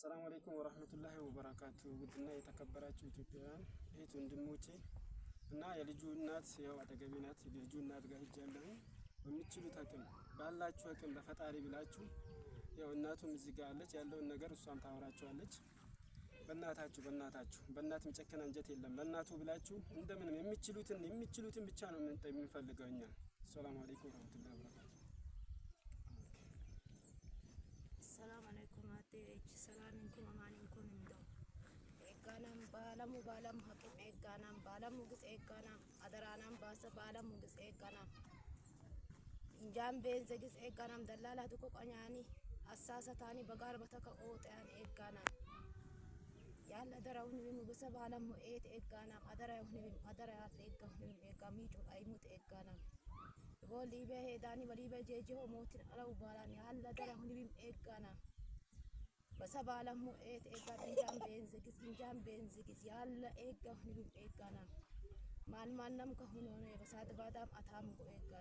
السلام عليكم ورحمة الله وبركاته. ودنا يتكبراتشو ኢትዮጵያውያን እህት ወንድሞቼ እና የልጁ እናት ያው አጠገቤናት የልጁ እናት ጋር ሄጃለሁ። በሚችሉት አቅም ባላችሁ አቅም ለፈጣሪ ብላችሁ ያው እናቱም እዚህ ጋር አለች ያለውን ነገር እሷም ታወራችኋለች። በእናታችሁ በእናት መጨከን አንጀት የለም። ለእናቱ ብላችሁ እንደምንም የሚችሉትን ብቻ ነው የምንፈልገው እኛ። ሰላም አለይኩም ወራህመቱላሂ ወበረካቱ። السلام عليكم أتيج سلامكم أمانكم مندو إيقانام بالام حكيم إيقانام بالام مجلس إيقانام أدرانام باس بالام مجلس إيقانام إنجام بينزجس إيقانام دلالة تكوك أنياني أساسة تاني بقار بتك أوت أن إيقانام يلا دراوني بمجلس بالام مؤيت إيقانام أدراوني إيقامي جو أيموت إيقانام يقول لي به داني ولي به جيجي هو موت على وبالاني هلا دراوني بيم إيقانا بس بالام مؤيت إيقانا إنجام بينزكس يلا إيقاني بيم إيقانا مال نم كهونوني بس هذا بعدام أتهم إيقانا